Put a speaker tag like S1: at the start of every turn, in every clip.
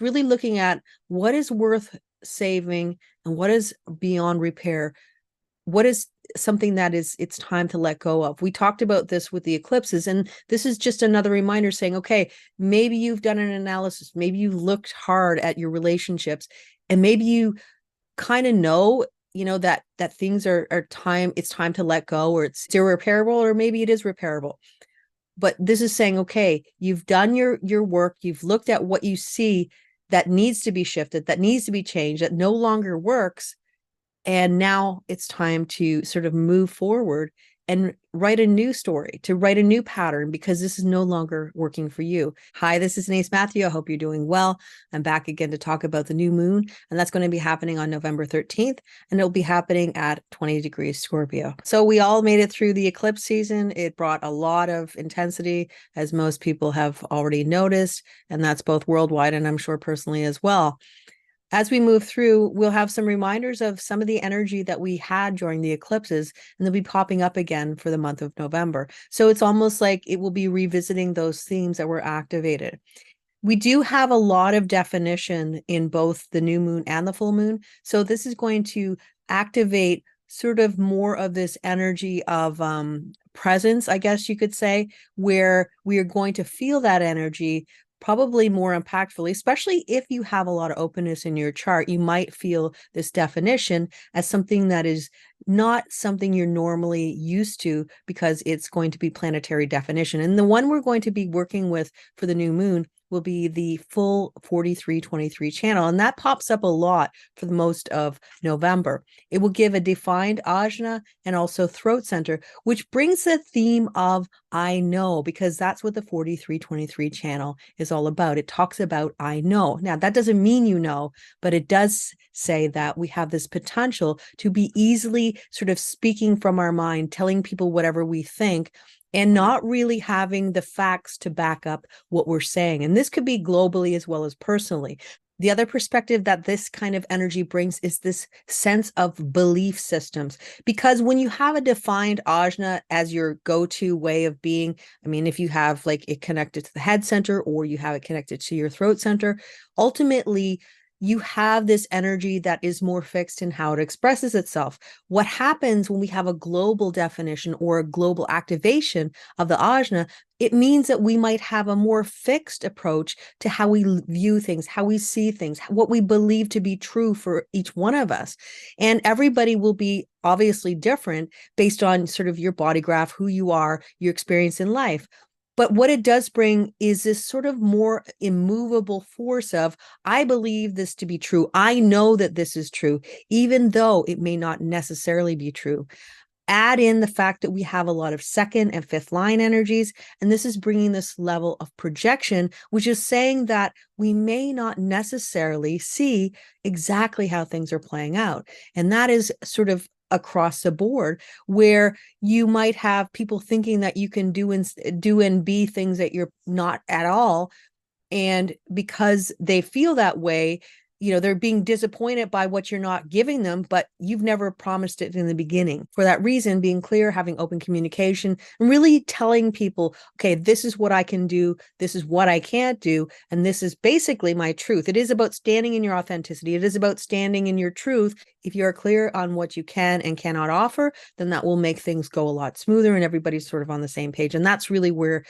S1: really looking at what is worth saving and what is beyond repair. What is something that it's time to let go of? We talked about this with the eclipses, and this is just another reminder saying, okay, maybe you've done an analysis, maybe you've looked hard at your relationships, and maybe you kind of know, that things are time, it's time to let go, or it's irreparable, or maybe it is repairable. But this is saying, okay, you've done your work, you've looked at what you see that needs to be shifted, that needs to be changed, that no longer works, and now it's time to sort of move forward and write a new story, to write a new pattern, because this is no longer working for you. Hi, this is Nace Matthew. I hope you're doing well. I'm back again to talk about the new moon, and that's going to be happening on November 13th, and it'll be happening at 20 degrees Scorpio. So we all made it through the eclipse season. It brought a lot of intensity, as most people have already noticed, and that's both worldwide and I'm sure personally as well. As we move through, we'll have some reminders of some of the energy that we had during the eclipses, and they'll be popping up again for the month of November. So it's almost like it will be revisiting those themes that were activated. We do have a lot of definition in both the new moon and the full moon. So this is going to activate sort of more of this energy of presence, I guess you could say, where we are going to feel that energy probably more impactfully, especially if you have a lot of openness in your chart. You might feel this definition as something that is not something you're normally used to, because it's going to be planetary definition. And the one we're going to be working with for the new moon will be the full 4323 channel. And that pops up a lot for the most of November. It will give a defined ajna and also throat center, which brings the theme of I know, because that's what the 4323 channel is all about. It talks about I know. Now, that doesn't mean you know, but it does say that we have this potential to be easily sort of speaking from our mind, telling people whatever we think, and not really having the facts to back up what we're saying. And this could be globally as well as personally. The other perspective that this kind of energy brings is this sense of belief systems. Because when you have a defined ajna as your go-to way of being, I mean, if you have like it connected to the head center or you have it connected to your throat center, ultimately you have this energy that is more fixed in how it expresses itself. What happens when we have a global definition or a global activation of the ajna, it means that we might have a more fixed approach to how we view things, how we see things, what we believe to be true for each one of us. And everybody will be obviously different based on sort of your body graph, who you are, your experience in life. But what it does bring is this sort of more immovable force of, I believe this to be true. I know that this is true, even though it may not necessarily be true. Add in the fact that we have a lot of second and fifth line energies, and this is bringing this level of projection, which is saying that we may not necessarily see exactly how things are playing out. And that is sort of across the board, where you might have people thinking that you can do and be things that you're not at all. And because they feel that way, they're being disappointed by what you're not giving them, but you've never promised it in the beginning. For that reason, being clear, having open communication, and really telling people, okay, this is what I can do, this is what I can't do, and this is basically my truth. It is about standing in your authenticity. It is about standing in your truth. If you are clear on what you can and cannot offer, then that will make things go a lot smoother, and everybody's sort of on the same page. And that's really where,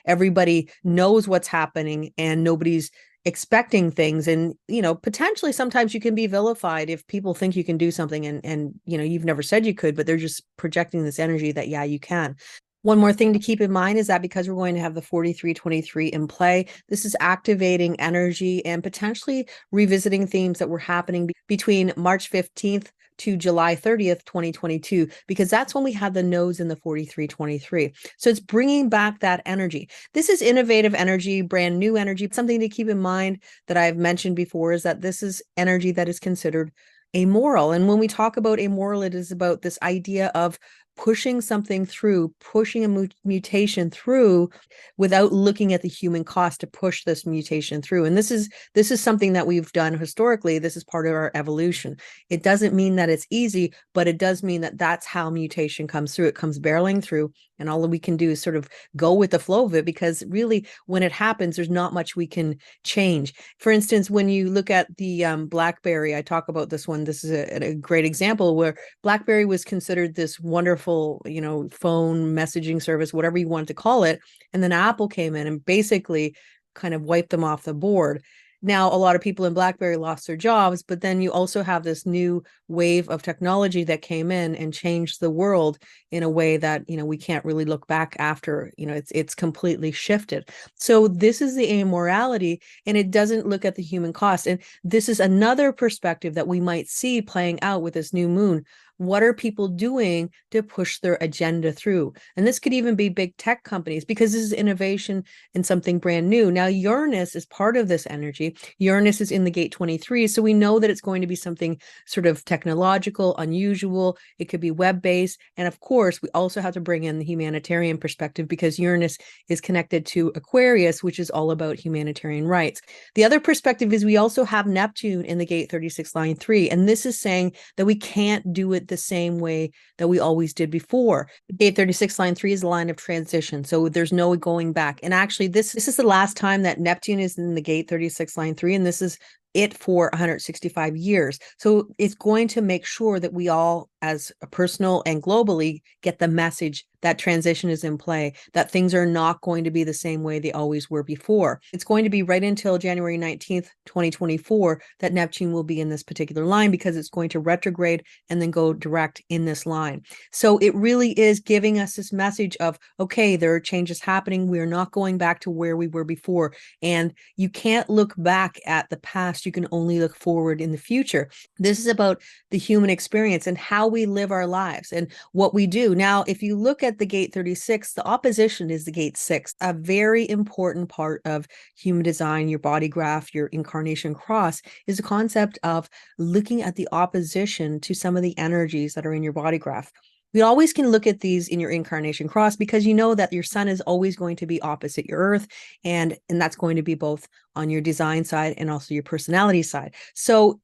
S1: everybody knows what's happening and nobody's expecting things. And potentially sometimes you can be vilified if people think you can do something and you've never said you could, but they're just projecting this energy that you can. One more thing to keep in mind is that because we're going to have the 4323 in play, this is activating energy and potentially revisiting themes that were happening between March 15th to July 30th, 2022, because that's when we had the nodes in the 4323. So it's bringing back that energy. This is innovative energy, brand new energy. Something to keep in mind that I've mentioned before is that this is energy that is considered amoral. And when we talk about amoral, it is about this idea of pushing something through, pushing a mutation through without looking at the human cost to push this mutation through. And this is something that we've done historically. This is part of our evolution. It doesn't mean that it's easy, but it does mean that that's how mutation comes through. It comes barreling through, and all we can do is sort of go with the flow of it, because really when it happens, there's not much we can change. For instance, when you look at the BlackBerry, I talk about this one. This is a great example where BlackBerry was considered this wonderful, phone messaging service, whatever you want to call it. And then Apple came in and basically kind of wiped them off the board. Now, a lot of people in BlackBerry lost their jobs, but then you also have this new wave of technology that came in and changed the world in a way that, we can't really look back after, it's completely shifted. So this is the amorality, and it doesn't look at the human cost. And this is another perspective that we might see playing out with this new moon. What are people doing to push their agenda through? And this could even be big tech companies, because this is innovation and something brand new. Now, Uranus is part of this energy. Uranus is in the gate 23. So we know that it's going to be something sort of technological, unusual. It could be web-based. And of course, we also have to bring in the humanitarian perspective, because Uranus is connected to Aquarius, which is all about humanitarian rights. The other perspective is we also have Neptune in the gate 36 line 3. And this is saying that we can't do it the same way that we always did before. Gate 36 line 3 is a line of transition, so there's no going back. And actually, this is the last time that Neptune is in the gate 36 line 3, and this is it for 165 years. So it's going to make sure that we all, as a personal and globally, get the message that transition is in play, that things are not going to be the same way they always were before. It's going to be right until January 19th, 2024, that Neptune will be in this particular line, because it's going to retrograde and then go direct in this line. So it really is giving us this message of, okay, there are changes happening. We're not going back to where we were before. And you can't look back at the past. You can only look forward in the future. This is about the human experience and how we live our lives and what we do. Now, if you look at the gate 36, the opposition is the gate 6, a very important part of human design. Your body graph, your incarnation cross, is a concept of looking at the opposition to some of the energies that are in your body graph. We always can look at these in your incarnation cross, because you know that your sun is always going to be opposite your earth, and that's going to be both on your design side and also your personality side. So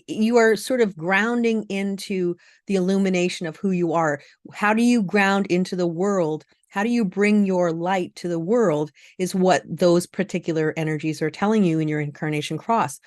S1: you are sort of grounding into the illumination of who you are. How do you ground into the world? How do you bring your light to the world is what those particular energies are telling you in your incarnation cross.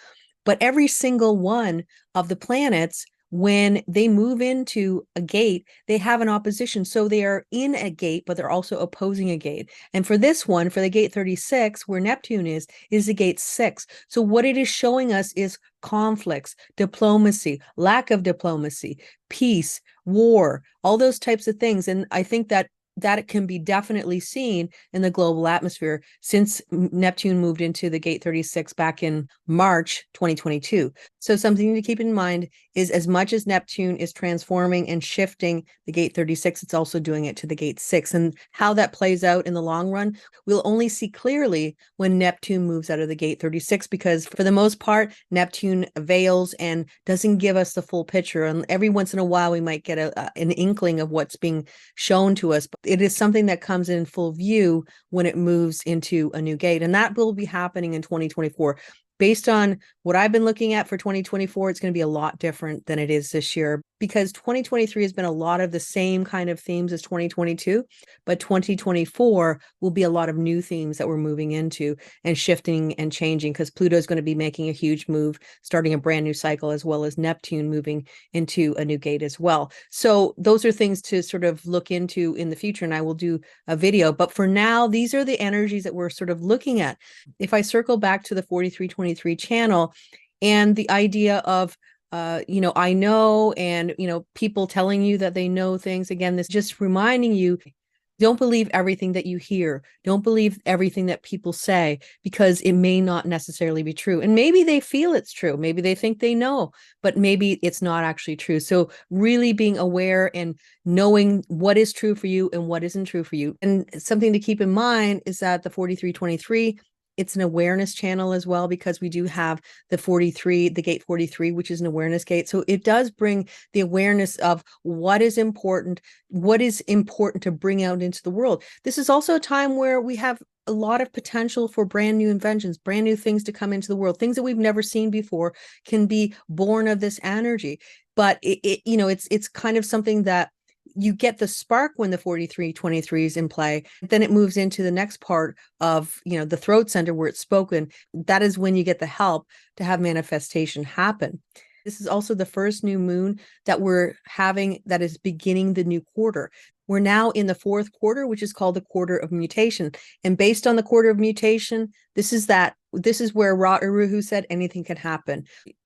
S1: But every single one of the planets, when they move into a gate, they have an opposition. So they are in a gate, but they're also opposing a gate. And for this one, for the gate 36, where Neptune is the gate 6. So what it is showing us is conflicts, diplomacy, lack of diplomacy, peace, war, all those types of things. And I think that it can be definitely seen in the global atmosphere since Neptune moved into the gate 36 back in March 2022. So something to keep in mind is, as much as Neptune is transforming and shifting the gate 36, it's also doing it to the gate 6. And how that plays out in the long run, we'll only see clearly when Neptune moves out of the gate 36, because for the most part, Neptune veils and doesn't give us the full picture. And every once in a while, we might get an inkling of what's being shown to us. But it is something that comes in full view when it moves into a new gate. And that will be happening in 2024. Based on what I've been looking at for 2024, it's going to be a lot different than it is this year, because 2023 has been a lot of the same kind of themes as 2022, but 2024 will be a lot of new themes that we're moving into and shifting and changing, because Pluto is going to be making a huge move, starting a brand new cycle, as well as Neptune moving into a new gate as well. So those are things to sort of look into in the future, and I will do a video. But for now, these are the energies that we're sort of looking at. If I circle back to the 4323 channel and the idea of I know, and, people telling you that they know things. Again, this just reminding you, don't believe everything that you hear. Don't believe everything that people say, because it may not necessarily be true. And maybe they feel it's true. Maybe they think they know, but maybe it's not actually true. So really being aware and knowing what is true for you and what isn't true for you. And something to keep in mind is that the 4323 it's an awareness channel as well, because we do have the 43, the gate 43, which is an awareness gate. So it does bring the awareness of what is important to bring out into the world. This is also a time where we have a lot of potential for brand new inventions, brand new things to come into the world. Things that we've never seen before can be born of this energy. But it's kind of something that you get the spark when the 4323 is in play. Then it moves into the next part of, the throat center where it's spoken. That is when you get the help to have manifestation happen. This is also the first new moon that we're having that is beginning the new quarter. We're now in the fourth quarter, which is called the quarter of mutation. And based on the quarter of mutation, this is where Ra Uru said anything can happen.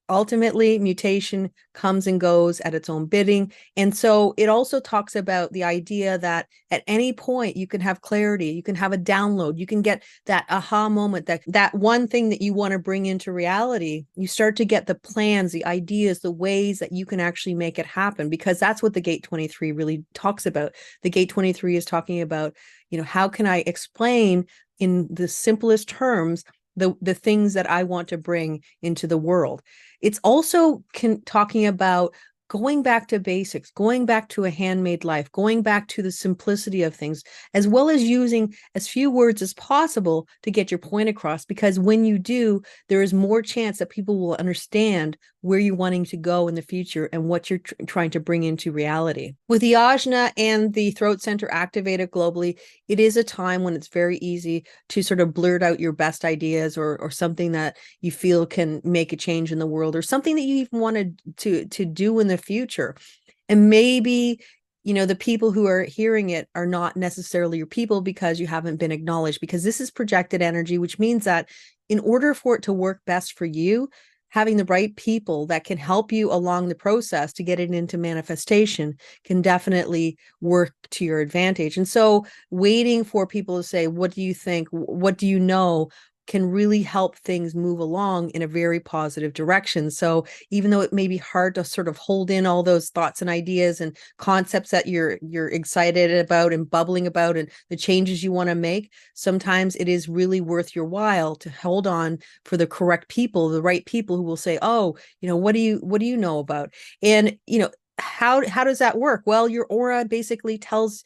S1: Ultimately, mutation comes and goes at its own bidding. And so it also talks about the idea that at any point you can have clarity, you can have a download, you can get that aha moment, that one thing that you want to bring into reality. You start to get the plans, the ideas, the ways that you can actually make it happen, because that's what the gate 23 really talks about. The gate 23 is talking about, how can I explain in the simplest terms the things that I want to bring into the world. It's also talking about going back to basics, going back to a handmade life, going back to the simplicity of things, as well as using as few words as possible to get your point across. Because when you do, there is more chance that people will understand where you're wanting to go in the future and what you're trying to bring into reality. With the ajna and the throat center activated globally, it is a time when it's very easy to sort of blurt out your best ideas or something that you feel can make a change in the world, or something that you even wanted to do in the future. And maybe the people who are hearing it are not necessarily your people because you haven't been acknowledged, because this is projected energy, which means that in order for it to work best for you, having the right people that can help you along the process to get it into manifestation can definitely work to your advantage. And so waiting for people to say, what do you think? What do you know? Can really help things move along in a very positive direction. So even though it may be hard to sort of hold in all those thoughts and ideas and concepts that you're excited about and bubbling about and the changes you want to make, sometimes it is really worth your while to hold on for the correct people, the right people who will say, oh, what do you know about? And how does that work? Well, your aura basically tells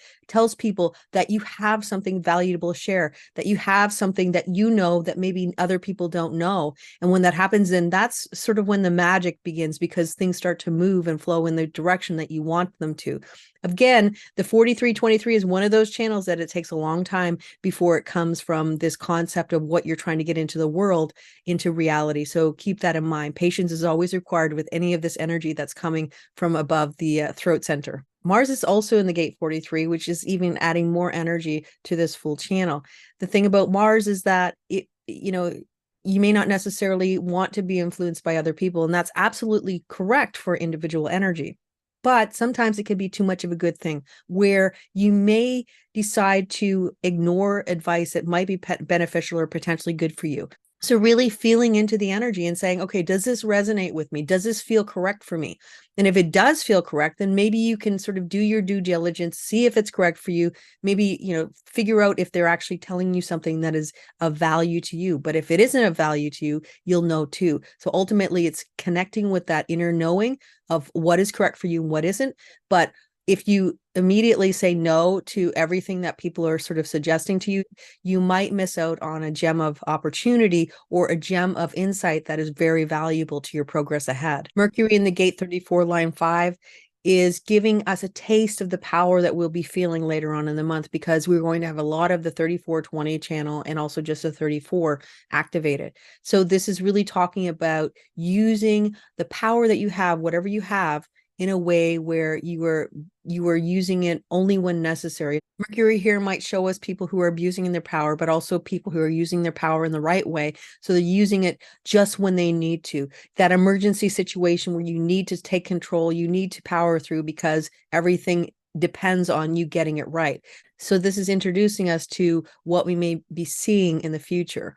S1: people that you have something valuable to share, that you have something that that maybe other people don't know. And when that happens, then that's sort of when the magic begins, because things start to move and flow in the direction that you want them to. Again, the 4323 is one of those channels that it takes a long time before it comes from this concept of what you're trying to get into the world into reality. So keep that in mind. Patience is always required with any of this energy that's coming from above the throat center. Mars is also in the gate 43, which is even adding more energy to this full channel. The thing about Mars is that you may not necessarily want to be influenced by other people, and that's absolutely correct for individual energy. But sometimes it can be too much of a good thing, where you may decide to ignore advice that might be beneficial or potentially good for you. So really feeling into the energy and saying, okay, does this resonate with me? Does this feel correct for me? And if it does feel correct, then maybe you can sort of do your due diligence, see if it's correct for you. Maybe, figure out if they're actually telling you something that is of value to you. But if it isn't of value to you, you'll know too. So ultimately, it's connecting with that inner knowing of what is correct for you and what isn't. But if you immediately say no to everything that people are sort of suggesting to you, you might miss out on a gem of opportunity or a gem of insight that is very valuable to your progress ahead. Mercury in the gate 34, line 5 is giving us a taste of the power that we'll be feeling later on in the month, because we're going to have a lot of the 3420 channel and also just the 34 activated. So this is really talking about using the power that you have, whatever you have, in a way where you are using it only when necessary. Mercury here might show us people who are abusing their power, but also people who are using their power in the right way. So they're using it just when they need to. That emergency situation where you need to take control, you need to power through because everything depends on you getting it right. So this is introducing us to what we may be seeing in the future.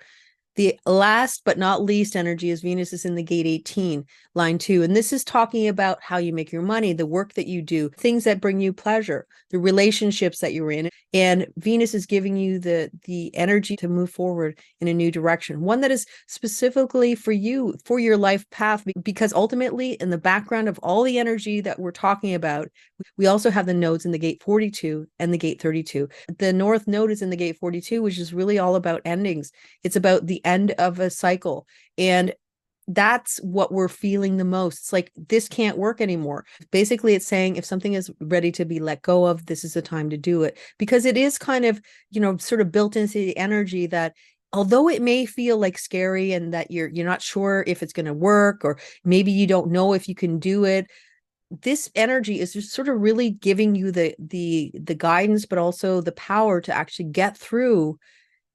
S1: The last but not least energy is Venus is in the gate 18, line 2. And this is talking about how you make your money, the work that you do, things that bring you pleasure, the relationships that you're in. And Venus is giving you the energy to move forward in a new direction, one that is specifically for you, for your life path, because ultimately in the background of all the energy that we're talking about, we also have the nodes in the gate 42 and the gate 32. The North node is in the gate 42, which is really all about endings. It's about the end of a cycle. And that's what we're feeling the most. It's like, this can't work anymore. Basically, it's saying if something is ready to be let go of, this is the time to do it. Because it is kind of, sort of built into the energy that although it may feel like scary and that you're not sure if it's going to work, or maybe you don't know if you can do it, this energy is just sort of really giving you the guidance, but also the power to actually get through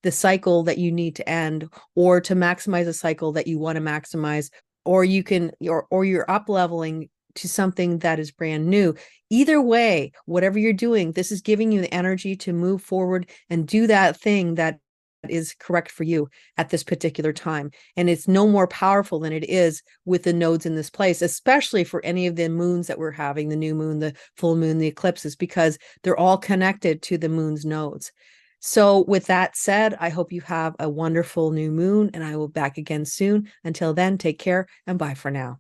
S1: the cycle that you need to end, or to maximize a cycle that you want to maximize, or you're up leveling to something that is brand new. Either way, whatever you're doing, this is giving you the energy to move forward and do that thing that is correct for you at this particular time. And it's no more powerful than it is with the nodes in this place, especially for any of the moons that we're having, the new moon, the full moon, the eclipses, because they're all connected to the moon's nodes. So with that said, I hope you have a wonderful new moon, and I will be back again soon. Until then, take care and bye for now.